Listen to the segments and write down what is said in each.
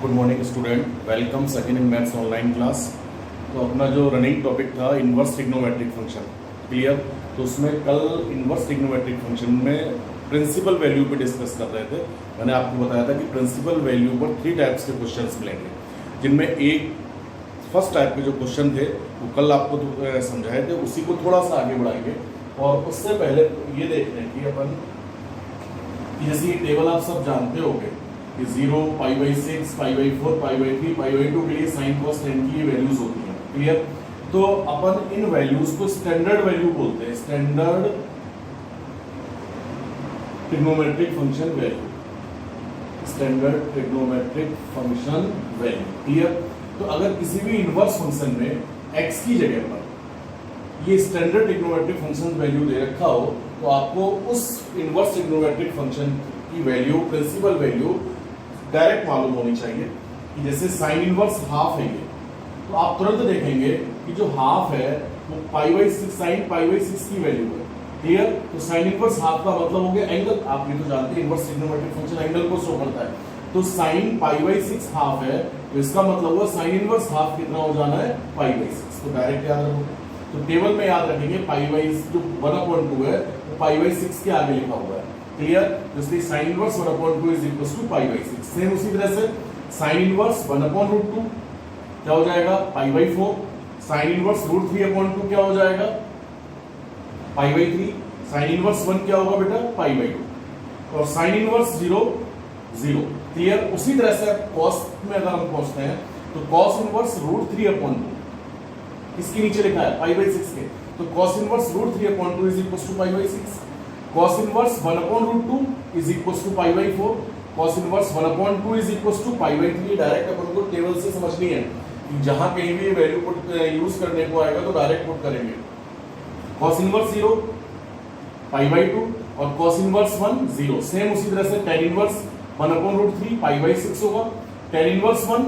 Good morning student, welcome second in maths online class. तो अपना जो रनिंग टॉपिक था इन्वर्स ट्रिग्नोमेट्रिक फंक्शन, क्लियर। तो उसमें कल इन्वर्स ट्रिग्नोमेट्रिक फंक्शन में प्रिंसिपल वैल्यू पे डिस्कस कर रहे थे। मैंने आपको बताया था कि प्रिंसिपल वैल्यू पर 3 टाइप्स के क्वेश्चंस मिलेंगे, जिनमें एक फर्स्ट टाइप के जो क्वेश्चन थे वो कल आपको समझाए थे, उसी को थोड़ा सा आगे बढ़ाएंगे। और उससे पहले ये देख रहे हैं कि अपन जैसे ये टेबल आप सब जानते होंगे कि 0, π/6, π/4, π/3, π/2 के लिए साइन कॉस टेन की वैल्यूज होती हैं, क्लियर। तो अपन इन वैल्यूज को स्टैंडर्ड वैल्यू बोलते हैं, standard trigonometric function value, standard trigonometric function value, clear. तो अगर किसी भी इनवर्स फंक्शन में x की जगह पर ये स्टैंडर्ड ट्रिग्नोमेट्रिक फंक्शन वैल्यू दे रखा हो, तो आपको उस इनवर्स ट्रिग्नोमेट्रिक फंक्शन की वैल्यू, प्रिंसिपल वैल्यू डायरेक्ट मालूम होनी चाहिए। कि जैसे साइन इनवर्स हाफ है ये, तो आप तुरंत देखेंगे कि जो हाफ है वो π/6 साइन π/6 की वैल्यू है, क्लियर। तो साइन इनवर्स हाफ का मतलब हो गया एंगल, आप ये तो जानते हैं इनवर्स ट्रिग्नोमेट्रिक फंक्शन एंगल को शो करता है। तो साइन π/6 हाफ है, तो इसका मतलब हुआ साइन इनवर्स हाफ कितना हो जाना है, π/6। तो डायरेक्ट याद रखोगे, तो टेबल में याद रखेंगे जो 1/2 है वो π/6 के आगे लिखा हुआ है, क्लियर। इसलिए sine inverse 1/2 is equal to π/6। Same उसी तरह से साइन इनवर्स 1/√2 क्या हो जाएगा, π/4। साइन इनवर्स √3/2 क्या हो जाएगा, π/3। साइन इनवर्स 1 क्या होगा बेटा, π/2। और साइन इनवर्स 0, 0, क्लियर। उसी तरह से कॉस में अगर हम पहुंचते हैं तो कॉस इनवर्स √3/2 इसके नीचे लिखा है π/6 के, तो cos inverse √3/2 is equal to π/6। cos inverse 1/√2 is equal to π/4। cos inverse 1/2 is equal to π/3। Direct अपन को टेबल से समझनी है कि जहां कहीं भी वैल्यू पुट यूज करने को आएगा तो डायरेक्ट पुट करेंगे। cos इनवर्स 0, π/2, और cos इनवर्स 1, 0। सेम उसी तरह से tan इनवर्स 1/√3 π/6 होगा, tan इनवर्स 1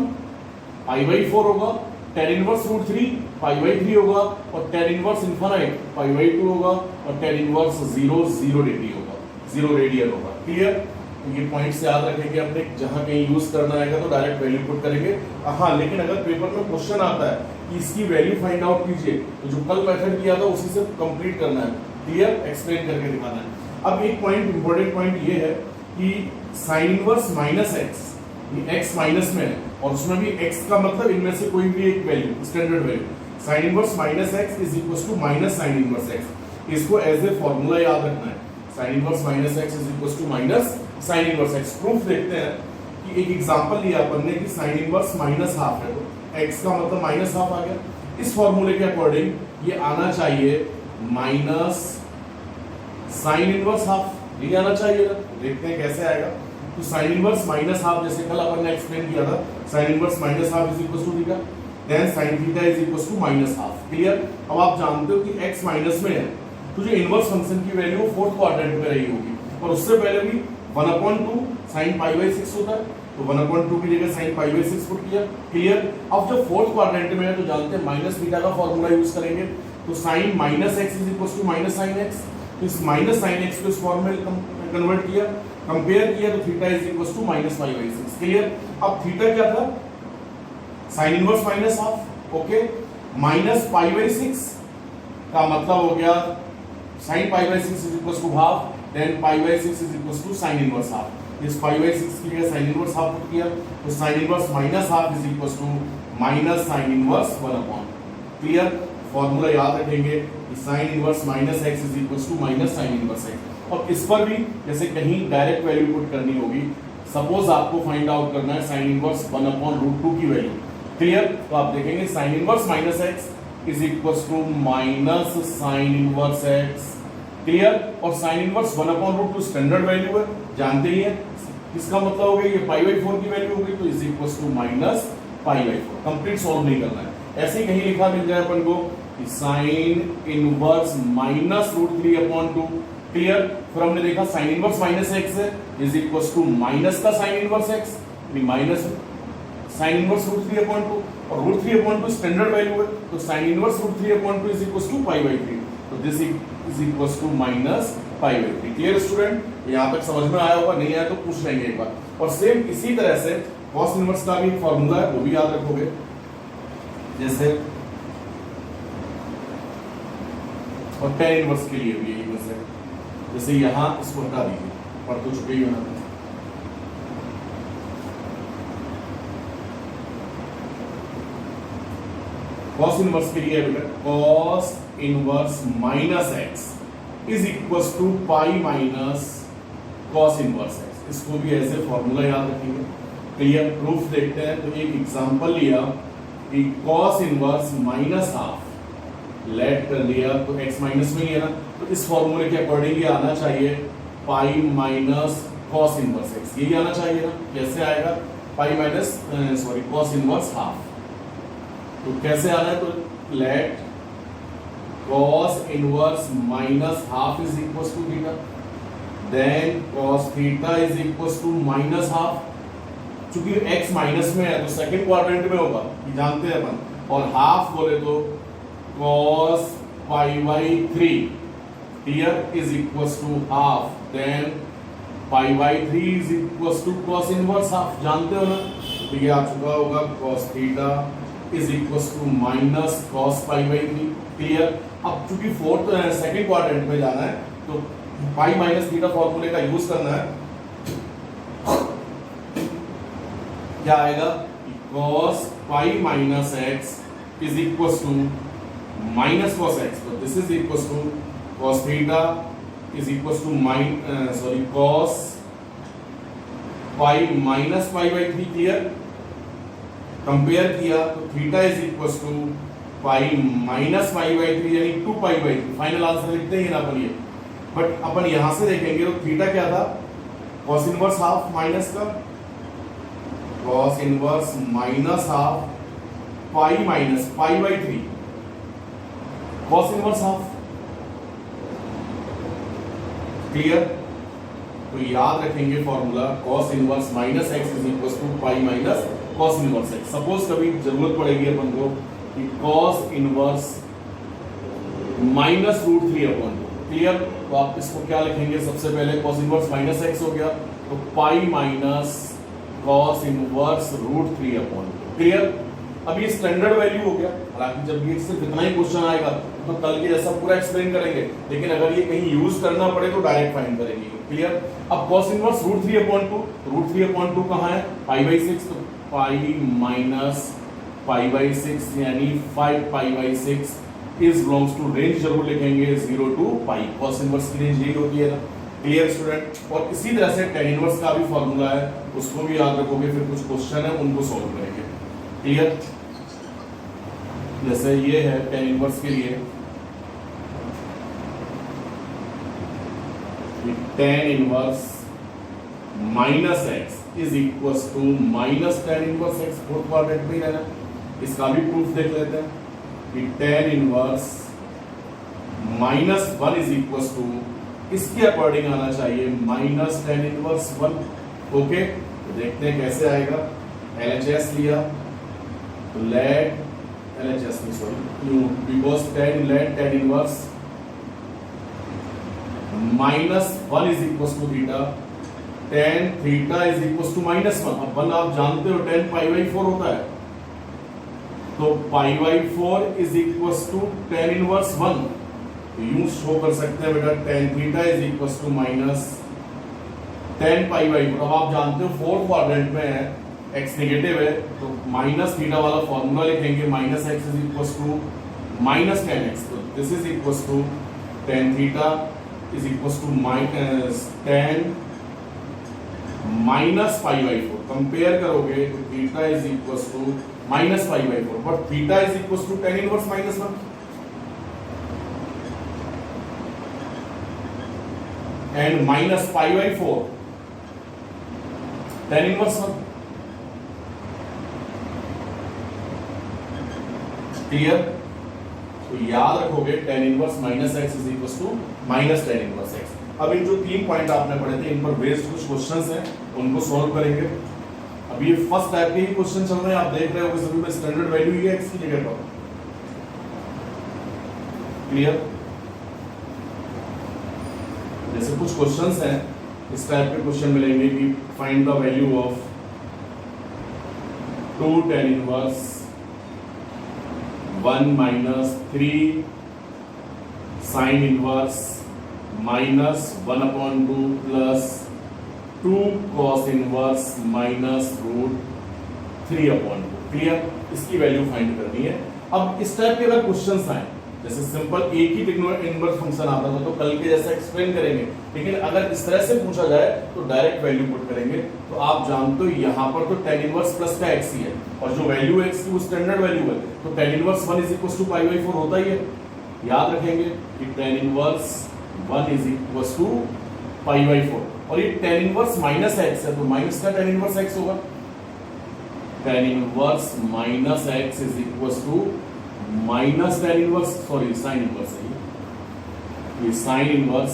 π/4 होगा, tan इनवर्स √3 π/3 होगा, और tan इनवर्स इनफाइनाइट π/2 होगा, और tan इनवर्स 0, 0 डिग्री होगा, 0 रेडियन होगा, क्लियर। तो ये पॉइंट्स याद रखेंगे अपने, जहां कहीं यूज करना आएगा तो डायरेक्ट वैल्यू पुट करेंगे। हाँ, लेकिन अगर पेपर में क्वेश्चन आता है कि इसकी वैल्यू फाइंड आउट कीजिए, तो जो कल मेथड किया था उसी से कंप्लीट करना है, क्लियर, एक्सप्लेन करके दिखाना है। अब एक पॉइंट, इंपॉर्टेंट पॉइंट ये है कि साइन इनवर्स -x, ये x माइनस में है, और उसमें भी x का मतलब इनमें से कोई भी एक value, standard value. Sine inverse -x is equal to minus sine inverse x। इसको एज ए फॉर्मूला याद रखना है, sine inverse -x is equal to minus sine inverse x। Proof देखते हैं कि एक एग्जांपल लिया अपन ने कि साइन इनवर्स -½ है, तो x का मतलब -½ आ गया। इस फॉर्मूले के अकॉर्डिंग ये आना चाहिए माइनस साइन इनवर्स हाफ, ये आना चाहिए। देखते हैं कैसे आएगा। तो साइन इनवर्स -½ जैसे कल अपन ने एक्सप्लेन किया था, sine inverse -½ is equal to theta, then sin theta is equal to -½ clear. अब आप जानते हो कि x माइनस में है, तो जो इनवर्स फंक्शन की वैल्यू 4th क्वाड्रेंट में रही होगी, और उससे पहले भी 1/2 sin π/6 होता है, तो 1/2 की जगह sin π/6 पुट किया, क्लियर। अब जब 4th क्वाड्रेंट में है तो जानते हैं माइनस थीटा का फॉर्मूला यूज करेंगे, तो sin -x is equal to -sin x। तो इस -sin x को इस फॉर्म में कन्वर्ट किया, कंपेयर किया, तो theta is equal to -π/6, clear. अब थीटा क्या था, साइन इनवर्स -½ ओके, -π/6 का मतलब हो गया sin π/6 is equal to half, then π/6 is equal to sine inverse half. इस π/6 की जगह साइन इनवर्स हाफ पुट किया, तो sine inverse -½ is equal to minus sine inverse 1/, clear. Formula याद रखेंगे कि sine inverse -x is equal to minus sine inverse x। और इस पर भी जैसे कहीं डायरेक्ट वैल्यू पुट करनी होगी, सपोज आपको फाइंड आउट करना है साइन इनवर्स 1/√2 की वैल्यू, क्लियर। तो आप देखेंगे sine inverse -x is equal to minus sine inverse x, clear. और साइन इनवर्स 1/√2 स्टैंडर्ड वैल्यू है, जानते ही है, इसका मतलब हो गया ये π/4 की वैल्यू होगी, तो is equal to minus π/4। Complete solve नहीं करना है, ऐसे ही कहीं लिखा मिल जाए अपन को साइन इनवर्स -√3/2, क्लियर। फिर हमने देखा साइन इनवर्स -x है इज इक्वल टू माइनस का sine inverse x, minus sine inverse √3/2, और √3/2 स्टैंडर्ड वैल्यू है, तो sine inverse √3/2 is equal to π/3, तो this is equal to -π/3, clear student. यहाँ तक समझ में आया होगा, नहीं आया तो पूछ लेंगे एक बार। और सेम इसी तरह से कॉस इनवर्स का भी एक फॉर्मूला है, वो भी याद रखोगे। जैसे और टेन इनवर्स के लिए भी यही बस है। जैसे यहां इसको हटा दीजिए, पढ़ तो चुके ही हो ना। कॉस इनवर्स के लिए बेटा cos inverse minus x is equal to pi minus cos inverse X. इसको भी ऐसे फॉर्मूला याद रखेंगे। क्लियर? प्रूफ देखते हैं। तो एक एग्जांपल लिया कि cos inverse minus half let कर लिया, तो x माइनस में ही है ना, तो इस फॉर्मूले के अकॉर्डिंग ये आना चाहिए pi minus cos inverse x, यही आना चाहिए ना। कैसे आएगा? Pi minus cos inverse half. तो कैसे आ रहा है? तो let cos inverse minus half is equal to theta, then cos theta is equal to minus half. चूंकि x माइनस में है तो सेकंड क्वाड्रेंट में होगा, ये जानते हैं अपन। और हाफ बोले तो cos pi by 3 here is equals to half, then pi by 3 is equals to cos inverse half, जानते हो ना। तो ये आ चुका होगा cos theta is equals to minus cos pi by 3। Clear? अब चूंकि फोर्थ सेकंड क्वाड्रेंट में जाना है तो पाई माइनस थीटा फॉर्मूले का यूज करना है। क्या आएगा? cos pi minus x is equal to minus cos x, तो this is equal to cos theta is equal to cos pi minus pi by 3। Clear? Compare किया तो theta is equal to pi minus pi by 3 यानी 2 पाई by 3। Final answer लिखते हैं ना अपन ये, but अपन यहां से देखेंगे तो थीटा क्या था? cos इनवर्स हाफ माइनस का cos inverse minus half pi minus pi by 3 cos inverse half. Clear? तो याद रखेंगे formula cos inverse minus x is equal to pi minus cos inverse x. Suppose कभी जरूरत पड़ेगी अपन को कि cos inverse minus root 3 upon 2। Clear? तो आप इसको क्या लिखेंगे? सबसे पहले cos इनवर्स माइनस एक्स हो गया तो pi minus cos inverse root 3 upon 2। Clear? अब ये स्टैंडर्ड वैल्यू हो गया। हालांकि जब ये सिर्फ इतना ही क्वेश्चन आएगा तो कल के जैसा पूरा एक्सप्लेन करेंगे, लेकिन अगर ये कहीं यूज करना पड़े तो डायरेक्ट फाइंड करेंगे। क्लियर? अब cos inverse root 3 upon 2, root 3 upon 2 कहाँ है? पाई बाई 6, तो पाई माइनस पाई बाई 6 यानी 5 pi by 6 is belongs to range जरूर लिखेंगे 0 टू पाई। cos इनवर्स की रेंज यही होती है ना। Clear student? और इसी तरह से tan इनवर्स का भी फॉर्मूला है, उसको भी याद रखोगे। फिर कुछ क्वेश्चन है उनको सॉल्व करेंगे। क्लियर? जैसे ये है tan इनवर्स के लिए tan inverse minus x is equal to minus tan inverse x. Fourth quadrant में ही रहना, इसका भी प्रूफ देख लेते हैं कि tan inverse minus 1 is equal to, इसके अकॉर्डिंग आना चाहिए माइनस tan इनवर्स 1। ओके, तो देखते हैं कैसे आएगा। LHS लिया तो लेट LHS नहीं sorry because tan inverse minus 1 is equal to theta, tan theta is equal to minus 1। अब 1 आप जानते हो tan पाई बाई 4 होता है, तो pi by 4 is equal to tan inverse 1। तो यूं शो कर सकते हैं बेटा tan theta is equal to minus tan pi by 4। अब आप जानते हो फोर्थ क्वाड्रेंट में है, x नेगेटिव है, तो माइनस थीटा वाला फॉर्मूला लिखेंगे minus x is equal to minus tan x। तो this is equal to tan theta is equal to minus tan minus pi by 4। Compare करोगे तो theta is equal to minus pi by 4, but theta is equal to tan inverse minus 1 and minus pi by 4 tan inverse 1। Clear? तो याद रखोगे tan inverse minus x is equal to minus tan inverse x. अब इन जो 3 point आपने पढ़े थे इन पर बेस्ड कुछ क्वेश्चंस हैं, उनको सॉल्व करेंगे। अब ये फर्स्ट टाइप के ही क्वेश्चन चल रहे हैं, आप देख रहे हो कि सभी में स्टैंडर्ड वैल्यू ही है एक्स की जगह पर। क्लियर? जैसे कुछ क्वेश्चंस हैं इस टाइप के क्वेश्चन मिलेंगे कि find the value of 2 tan inverse 1 minus 3 sine inverse minus 1/2 plus 2 cos inverse minus root 3/2। Clear? इसकी वैल्यू फाइंड करनी है। अब इस टाइप के अगर क्वेश्चंस आए, जैसे सिंपल एक ही इनवर्स फंक्शन आता था तो कल के जैसा एक्सप्लेन करेंगे, लेकिन अगर इस तरह से पूछा जाए तो डायरेक्ट वैल्यू पुट करेंगे। तो आप जानते हो यहाँ पर तो tan इनवर्स प्लस का x ही है, और जो वैल्यू x की वो स्टैंडर्ड वैल्यू है, तो tan inverse 1 is equal to π/4 होता ही है। याद रखेंगे कि tan inverse 1 is equal to π/4, और ये tan इनवर्स माइनस x है, तो माइनस का tan इनवर्स x होगा। tan inverse minus x is equal to minus tan inverse, sorry sine inverse है ये sine inverse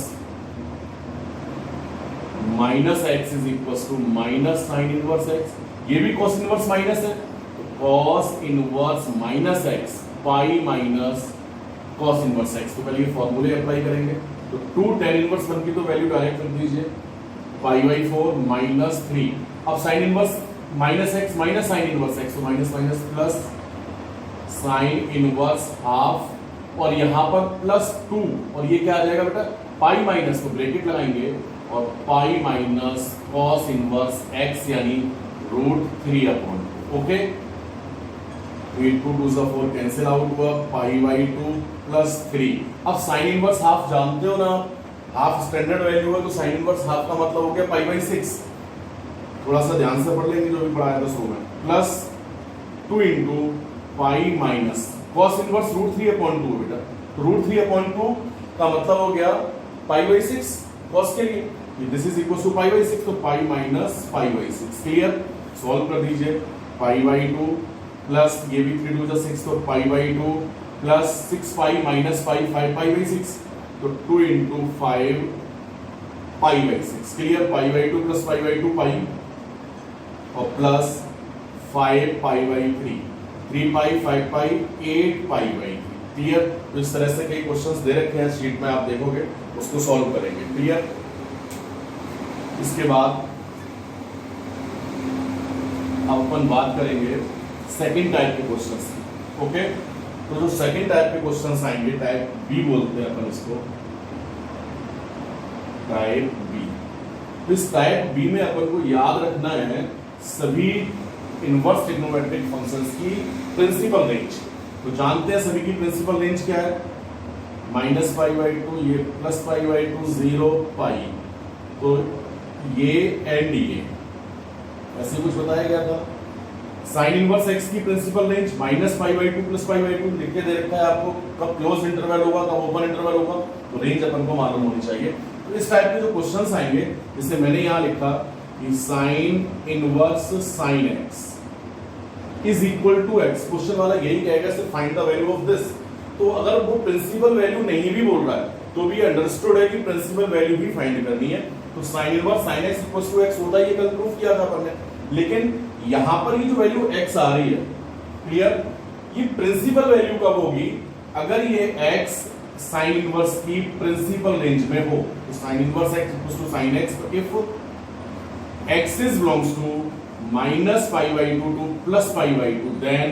minus x is equal to minus sine inverse x। ये भी cos inverse minus है, तो cos inverse minus x pi minus cos inverse x। तो पहले ये फॉर्मूले अप्लाई करेंगे, तो 2 tan इनवर्स 1 की तो वैल्यू डायरेक्ट रख दीजिए, π/4 माइनस 3। अब sine inverse minus x minus sine inverse x, तो minus minus plus sign inverse half, और यहाँ पर प्लस 2, और ये क्या आ जाएगा बेटा पाई माइनस, तो ब्रैकेट लगाएंगे, और पाई माइनस कॉस इनवर्स x यानी रूट 3/2। ओके, 8 2 2 4 कैंसिल आउट हुआ, π/2 प्लस 3। अब साइन इनवर्स हाफ जानते हो ना, हाफ स्टैंडर्ड वैल्यू है, तो साइन इनवर्स हाफ का मतलब हो गया π/6। थोड़ा सा ध्यान से पढ़ लेंगे जो भी पढ़ाया था शुरू में, plus 2 into pi minus cos inverse root 3/2 बेटा, तो रूट 3/2 का मतलब हो गया π/6 कॉस के लिए, दिस इज इक्वल टू π/6, तो पाई माइनस π/6। क्लियर? सॉल्व कर दीजिए, π/2 प्लस ये भी 3 2 6, तो π/2 प्लस 6 पाई माइनस पाई 5 π/6, तो 2 इंटू 5 π/6। क्लियर? π/2 प्लस π/2 पाई, और प्लस 5 π/3, 3 पाई 5 पाई 8 π/3। क्लियर? तो इस तरह से कई क्वेश्चंस दे रखे हैं शीट में, आप देखोगे उसको सॉल्व करेंगे। क्लियर? इसके बाद अब अपन बात करेंगे सेकंड टाइप के क्वेश्चंस की। ओके, तो जो सेकंड टाइप के क्वेश्चंस आएंगे, टाइप बी बोलते हैं अपन इसको, टाइप बी। तो इस टाइप बी में अपन को याद रखना है सभी इनवर्स ट्रिग्नोमेट्रिक फंक्शंस की प्रिंसिपल रेंज। तो जानते हैं सभी की प्रिंसिपल रेंज क्या है, -π/2, ये +π/2, 0 पाई, तो ये एंड ये ऐसे कुछ बताया गया था। साइन इनवर्स x की प्रिंसिपल रेंज -π/2 +π/2 लिख के दे रखा है आपको, कब क्लोज इंटरवल होगा कब ओपन इंटरवल होगा, तो रेंज अपन को मालूम होनी चाहिए। तो इस टाइप के जो क्वेश्चंस आएंगे, जैसे मैंने यहाँ लिखा कि sine inverse sine x is equal to x, question वाला यही कहेगा सिर्फ find the value of this. तो अगर वो प्रिंसिपल वैल्यू नहीं भी बोल रहा है तो भी अंडरस्टूड है कि प्रिंसिपल वैल्यू भी फाइंड करनी है। तो sine inverse sine x equal to x होता है, ये कल प्रूफ किया था अपन ने, लेकिन यहां पर ये जो वैल्यू x आ रही है, क्लियर, ये प्रिंसिपल वैल्यू कब होगी, अगर ये x साइन इनवर्स की प्रिंसिपल रेंज में हो। तो sine inverse x equal to sine x, तो if x is belongs to -π/2 to +π/2, then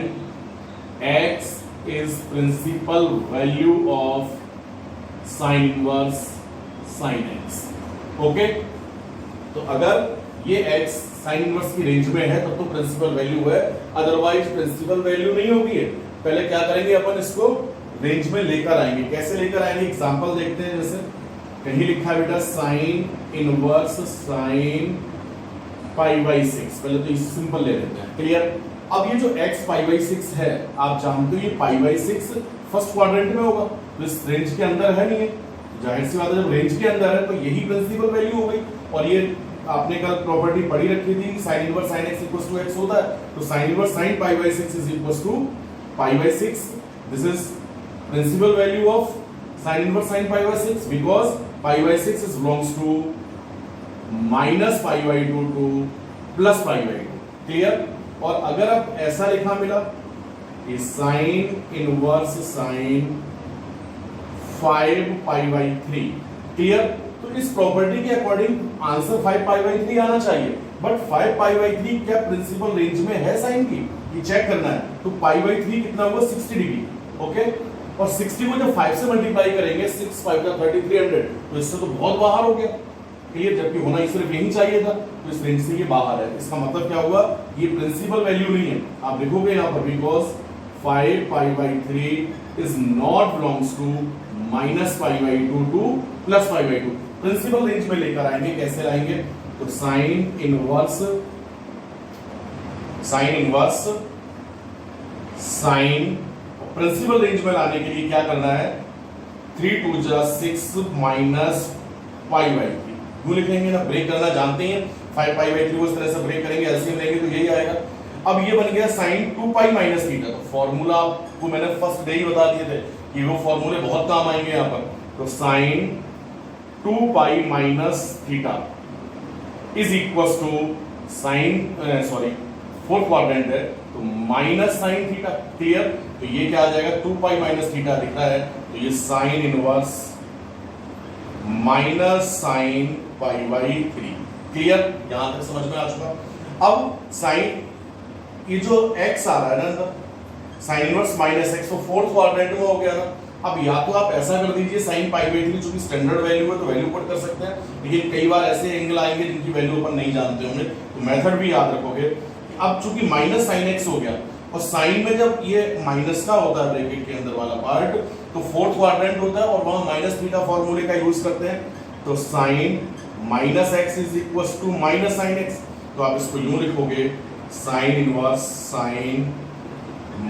x is principal value of sin inverse sin x। Okay, तो अगर ये x साइन इनवर्स की range में है तब तो प्रिंसिपल वैल्यू है, अदरवाइज प्रिंसिपल वैल्यू नहीं होगी है। पहले क्या करेंगे अपन, इसको रेंज में लेकर आएंगे। कैसे लेकर आएंगे, एग्जांपल देखते हैं। जैसे कहीं लिखा है बेटा साइन इनवर्स साइन π/6, पहले तो इसे सिंपल ले लेते हैं। क्लियर? अब ये जो x π/6 है, आप जानते हो ये π/6 फर्स्ट क्वाड्रेंट में होगा, तो इस रेंज के अंदर है नहीं है, जाहिर सी बात है जब रेंज के अंदर है तो यही प्रिंसिपल वैल्यू हो गई। और ये आपने कल प्रॉपर्टी पढ़ी रखी थी, sine inverse sine x equals to x होता है, तो sine inverse sine π/6 is equals to π/6। This is principal value of sine inverse sine π/6 because π/6 is belongs to -π/2 to +π/2। Clear? और अगर अब ऐसा लिखा मिला कि साइन इनवर्स साइन 5π/3, क्लियर, तो इस प्रॉपर्टी के अकॉर्डिंग आंसर 5π/3 आना चाहिए। बट 5π/3 क्या प्रिंसिपल रेंज में है साइन की? ये चेक करना है। तो पाई बाई 3 कितना हुआ 60 डिग्री, ओके। और 60 को जब 5 से मल्टीप्लाई करेंगे 6 5 का 3300, तो इससे तो बहुत बाहर हो गया, क्लियर। जबकि होना ही सिर्फ यही चाहिए था, तो इस रेंज से ये बाहर है। इसका मतलब क्या हुआ, ये प्रिंसिपल वैल्यू नहीं है। आप लिखोगे यहाँ पर because 5 pi by 3 is not belongs to minus pi by 2 to plus pi by 2। Principal range में लेकर आएंगे, कैसे लाएंगे, तो sine inverse sine principal range में लाने के लिए क्या करना है, 3 2 जा 6 माइनस पाई बाई 3 क्यों लिखेंगे ना, ब्रेक करना जानते हैं। 5 पाई बाई 3 को इस तरह से ब्रेक करेंगे, एलसीएम लेंगे तो यही आएगा। अब ये बन गया साइन 2 पाई माइनस थीटा। तो फॉर्मूला आपको मैंने फर्स्ट डे ही बता दिए थे कि वो फॉर्मूले बहुत काम आएंगे यहाँ पर। तो sine 2 pi minus theta is equal to sine fourth quadrant है तो माइनस साइन थीटा, क्लियर। तो ये क्या आ जाएगा, 2 पाई माइनस थीटा दिख रहा है, तो ये sine inverse minus sine pi by 3, clear. यहां तक समझ में आ चुका। अब साइन ये जो x आ रहा है ना, साइन इनवर्स माइनस x, तो फोर्थ क्वाड्रेंट में हो गया ना। अब या तो आप ऐसा कर दीजिए साइन पाई बाई 3 जो कि स्टैंडर्ड वैल्यू है तो वैल्यू पुट कर सकते हैं, लेकिन कई बार ऐसे एंगल आएंगे जिनकी वैल्यू अपन नहीं जानते होंगे, तो मेथड भी याद रखोगे। अब चूंकि माइनस साइन x हो गया और साइन में जब ये माइनस का होता है ब्रैकेट के अंदर वाला पार्ट, तो फोर्थ क्वाड्रेंट होता है और वहां माइनस थीटा फॉर्मूले का यूज करते हैं। तो sine minus x is equal to minus sine x, तो आप इसको यूं लिखोगे sine inverse sine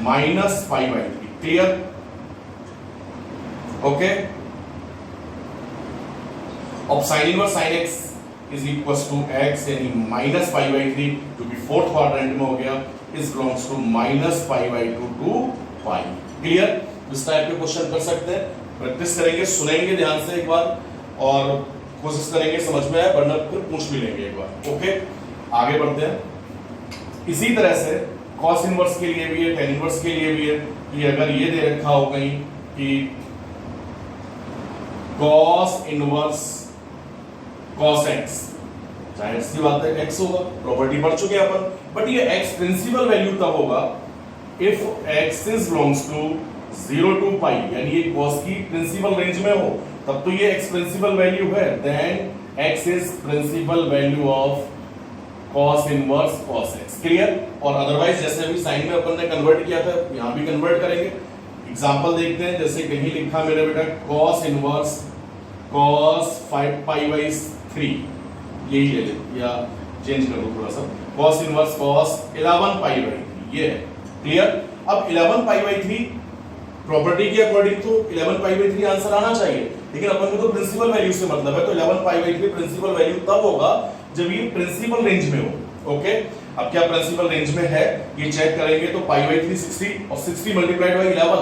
minus pi by 3, clear, okay. अब sine inverse sine x is equal to x यानी माइनस पाई बाई 3 जो कि फोर्थ क्वाड्रेंट में हो गया, is belongs to minus pi by 2 to pi, clear. इस टाइप के question कर सकते हैं, प्रैक्टिस करेंगे, सुनेंगे ध्यान से एक बार और कोशिश करेंगे समझ में आए, वरना फिर पूछ भी लेंगे एक बार, ओके। आगे बढ़ते हैं। इसी तरह से कॉस इनवर्स के लिए भी है, टेन इनवर्स के लिए भी है। कि अगर ये दे रखा हो कहीं कि कॉस इनवर्स कॉस एक्स, जाहिर सी बात है x होगा, प्रॉपर्टी पढ़ चुके हैं अपन। बट ये x प्रिंसिपल वैल्यू तब होगा if x is belongs to 0 to pi, यानी ये cos की प्रिंसिपल रेंज में हो, तब तो ये x प्रिंसिपल वैल्यू है, then x is principal value of cos inverse cos x, clear. और अदरवाइज जैसे अभी साइन में अपन ने कन्वर्ट किया था, यहां भी कन्वर्ट करेंगे। एग्जांपल देखते हैं, जैसे कहीं लिखा मेरे बेटा cos inverse cos 5 pi by 3, यही ले ले या चेंज कर दो थोड़ा सा, cos inverse cos 11 pi by 3, ये है, क्लियर। अब 11 पाई बाई 3 प्रॉपर्टी के अकॉर्डिंग तो 11 पाई बाई 3 आंसर आना चाहिए, लेकिन अपन को तो प्रिंसिपल वैल्यू से मतलब है, तो 11 पाई बाई 3 प्रिंसिपल वैल्यू तब होगा जब ये प्रिंसिपल रेंज में हो, ओके। अब क्या प्रिंसिपल रेंज में है ये चेक करेंगे, तो पाई बाई 3 60 और 60 मल्टीप्लाइड बाई 11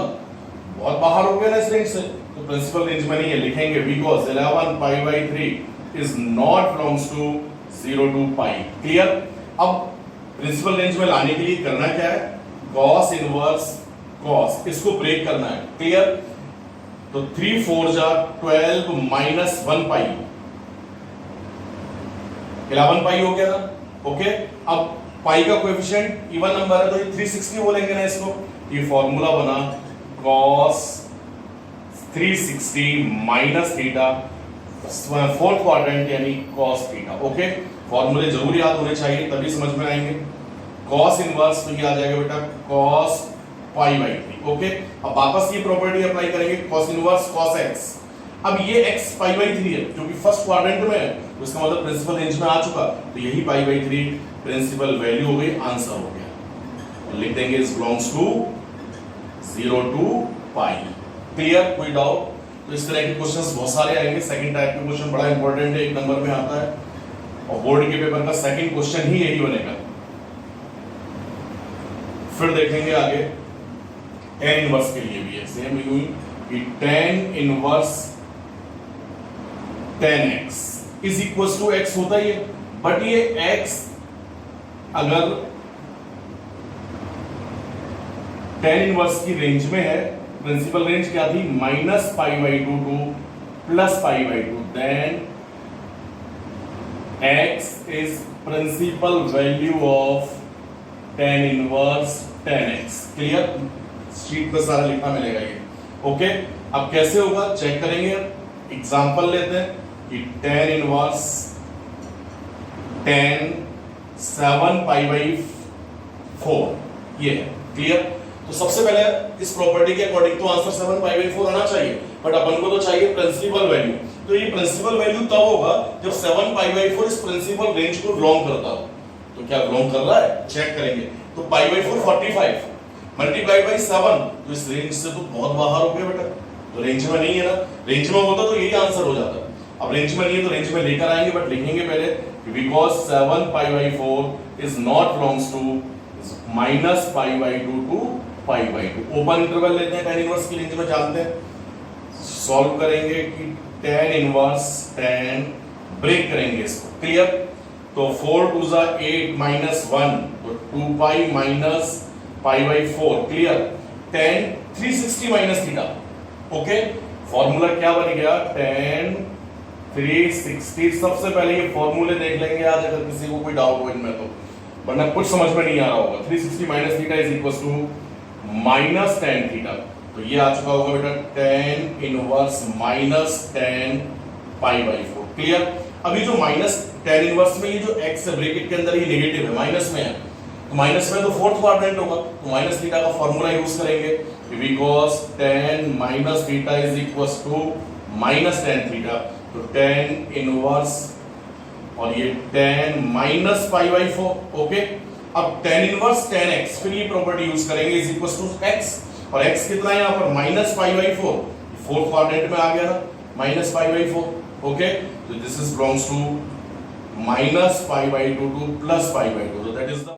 बहुत बाहर हो गया ना इस रेंज से, तो प्रिंसिपल रेंज में नहीं है, लिखेंगे because 11 pi by 3 is not belongs to 0 to pi, clear. अब प्रिंसिपल रेंज में लाने के लिए करना क्या है, cos इनवर्स cos, इसको ब्रेक करना है, क्लियर। तो 3 4 जा 12 माइनस 1 पाई, 11 पाई हो गया ना, ओके। अब पाई का कोएफिशिएंट इवन नंबर है तो ये 360 बोलेंगे ना इसको, ये फॉर्मूला बना cos 360 minus theta fourth quadrant यानी cos थीटा, ओके। फॉर्मूले जरूर याद होने चाहिए तभी समझ में आएंगे। cos इनवर्स तो ये आ जाएगा बेटा cos पाई बाई 3, ओके। अब वापस ये प्रॉपर्टी अप्लाई करेंगे cos इनवर्स cos x। अब ये x पाई बाई 3 है क्योंकि फर्स्ट क्वाड्रेंट में है, तो इसका मतलब प्रिंसिपल रेंज में आ चुका, तो यही पाई बाई 3 प्रिंसिपल वैल्यू हो गई, आंसर हो गया। और लिख देंगे is belongs to 0 to pi, clear. कोई डाउट? तो इस तरह के क्वेश्चंस बहुत सारे आएंगे। सेकंड टाइप के क्वेश्चन बड़ा इंपॉर्टेंट है, 1 नंबर में आता है और बोर्ड के पेपर का सेकंड क्वेश्चन ही यही बनेगा। फिर देखेंगे आगे tan इनवर्स के लिए भी है सेम यूं कि tan inverse tan x is equal to x होता ही है, बट ये x अगर tan इनवर्स की रेंज में है, प्रिंसिपल रेंज क्या थी minus pi by 2 to plus pi by 2, then x is principal value of tan inverse 10x। Clear, sheet पे सारा लिखा मिलेगा ये। ओके, अब कैसे होगा चेक करेंगे। एग्जांपल लेते हैं कि tan इनवर्स 10 7 पाई बाई 4 ये है। क्लियर, तो सबसे पहले इस प्रॉपर्टी के अकॉर्डिंग तो आंसर 7 पाई बाई 4 आना चाहिए, बट अपन को तो चाहिए प्रिंसिपल वैल्यू। तो ये प्रिंसिपल वैल्यू तब होगा जब 7 पाई बाई 4 इस प्रिंसिपल रेंज को बिलोंग करता हो। तो क्या बिलोंग कर रहा है चेक करेंगे। तो पाई बाई 4 45 मल्टीप्लाई बाई 7, तो इस रेंज से तो बहुत बाहर हो गया बेटा, तो रेंज में नहीं है ना। रेंज में होता तो यही आंसर हो जाता। अब रेंज में नहीं है तो रेंज में लेकर आएंगे, बट लिखेंगे पहले because 7 pi by 4 is not belongs to minus pi by 2 to pi by 2। Open interval लेते हैं, tan इनवर्स की रेंज में जानते हैं, सॉल्व करेंगे कि tan इनवर्स tan ब्रेक करेंगे इसको। क्लियर, तो 4 2 जा 8 माइनस 1 तो 2 pi minus pi by 4। Clear, tan 360 minus theta. Okay, formula क्या बन गया tan 360। सबसे पहले ये फॉर्मूले देख लेंगे आज, अगर किसी को कोई डाउट हो इनमें तो, वरना कुछ समझ में नहीं आ रहा होगा। 360 minus theta is equal to minus tan theta. तो ये आ चुका होगा बेटा tan inverse minus tan pi by 4। Clear, अभी जो माइनस tan इनवर्स में ये जो x है ब्रैकेट के अंदर ये नेगेटिव है, माइनस में है, तो माइनस में तो फोर्थ क्वाड्रेंट होगा, तो माइनस थीटा का फॉर्मूला यूज करेंगे because tan minus theta is equal to minus tan theta. तो tan इनवर्स और ये tan minus pi by 4। Okay, अब tan इनवर्स tan x, फिर ये प्रॉपर्टी यूज करेंगे इज इक्वल टू x, और x कितना है यहाँ पर minus pi by 4, fourth quadrant में आ गया ना, माइनस पाई बाई 4। ओके, तो this is belongs to minus pi by 2 to plus pi by 2, so that is the